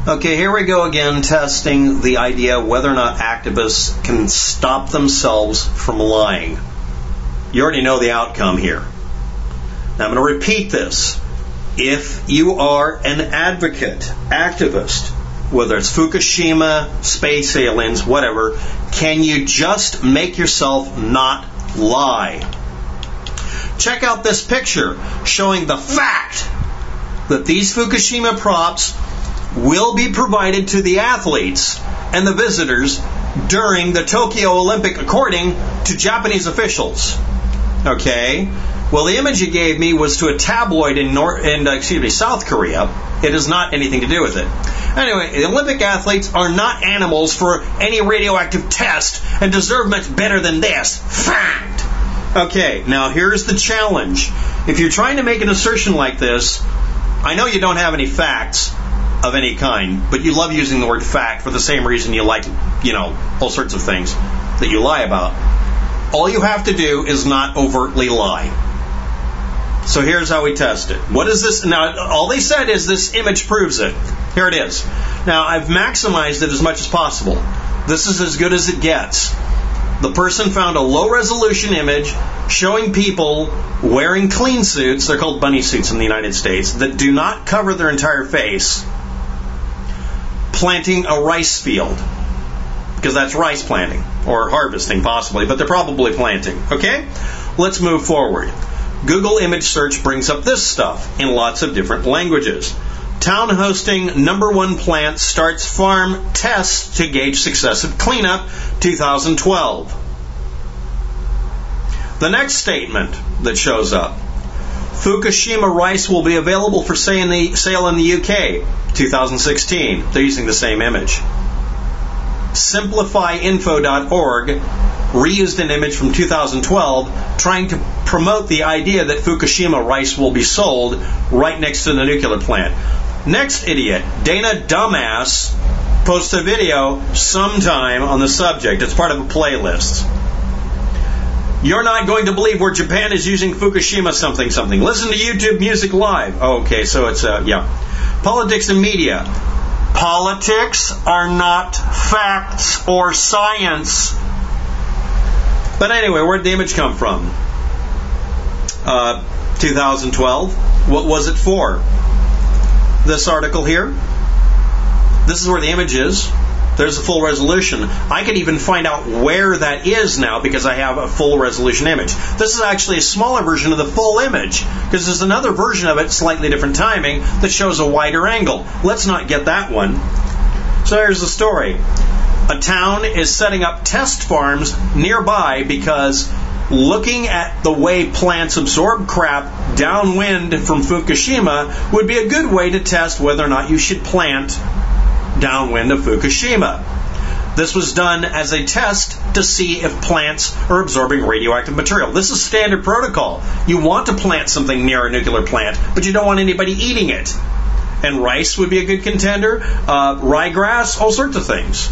Okay, here we go again, testing the idea whether or not activists can stop themselves from lying. You already know the outcome here. Now I'm going to repeat this. If you are an advocate, activist, whether it's Fukushima, space aliens, whatever, can you just make yourself not lie? Check out this picture showing the fact that these Fukushima props will be provided to the athletes and the visitors during the Tokyo Olympic, according to Japanese officials. Okay? Well, the image you gave me was to a tabloid in South Korea. It has not anything to do with it. Anyway, the Olympic athletes are not animals for any radioactive test and deserve much better than this. Fact! Okay, now here's the challenge. If you're trying to make an assertion like this, I know you don't have any facts of any kind, but you love using the word fact for the same reason you like, all sorts of things that you lie about. All you have to do is not overtly lie. So here's how we test it. What is this? Now, all they said is this image proves it. Here it is. Now, I've maximized it as much as possible. This is as good as it gets. The person found a low-resolution image showing people wearing clean suits, they're called bunny suits in the United States, that do not cover their entire face, planting a rice field. Because that's rice planting, or harvesting possibly, but they're probably planting. Okay? Let's move forward. Google image search brings up this stuff in lots of different languages. Town hosting #1 plant starts farm tests to gauge successive cleanup, 2012. The next statement that shows up. Fukushima rice will be available for sale in the UK, 2016. They're using the same image. SimplifyInfo.org reused an image from 2012 trying to promote the idea that Fukushima rice will be sold right next to the nuclear plant. Next idiot, Dana Dumbass, posts a video sometime on the subject. It's part of a playlist. You're not going to believe where Japan is using Fukushima something something. Listen to YouTube Music Live. Okay, so it's, Politics and media. Politics are not facts or science. But anyway, where'd the image come from? 2012. What was it for? This article here. This is where the image is. There's a full resolution. I can even find out where that is now because I have a full resolution image. This is actually a smaller version of the full image because there's another version of it, slightly different timing, that shows a wider angle. Let's not get that one. So here's the story. A town is setting up test farms nearby because looking at the way plants absorb crap downwind from Fukushima would be a good way to test whether or not you should plant downwind of Fukushima. This was done as a test to see if plants are absorbing radioactive material. This is standard protocol. You want to plant something near a nuclear plant, but you don't want anybody eating it. And rice would be a good contender, ryegrass, all sorts of things.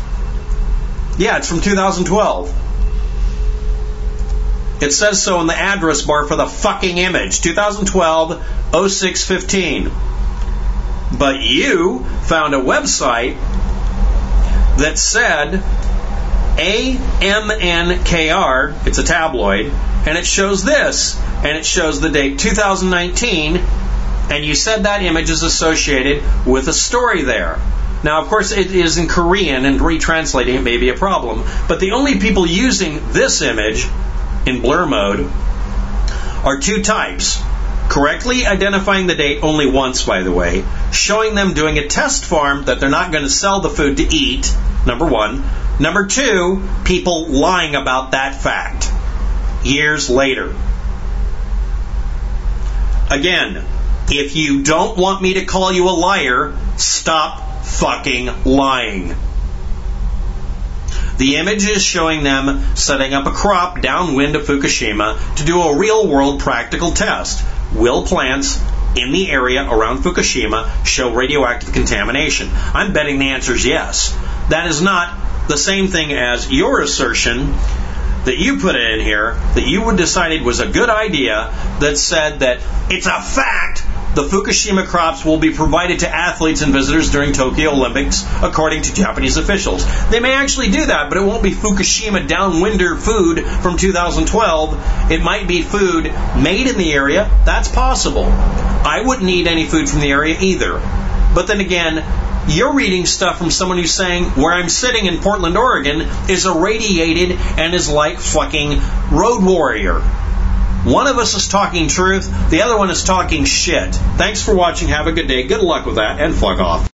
Yeah, it's from 2012. It says so in the address bar for the fucking image. 2012, 0615. But you found a website that said AMNKR, it's a tabloid, and it shows this, and it shows the date 2019, and you said that image is associated with a story there. Now, of course, it is in Korean, and retranslating it may be a problem, but the only people using this image in blur mode are two types. Correctly identifying the date only once, by the way, showing them doing a test farm that they're not going to sell the food to eat, number one. Number two, people lying about that fact years later. Again, if you don't want me to call you a liar, stop fucking lying. The image is showing them setting up a crop downwind of Fukushima to do a real-world practical test. Will plants in the area around Fukushima show radioactive contamination? I'm betting the answer is yes. That is not the same thing as your assertion that you put in here that you decided was a good idea that said that it's a fact The Fukushima crops will be provided to athletes and visitors during Tokyo Olympics, according to Japanese officials. They may actually do that, but it won't be Fukushima downwinder food from 2012. It might be food made in the area. That's possible. I wouldn't eat any food from the area either. But then again, you're reading stuff from someone who's saying where I'm sitting in Portland, Oregon is irradiated and is like fucking Road Warrior. One of us is talking truth, the other one is talking shit. Thanks for watching. Have a good day. Good luck with that, and fuck off.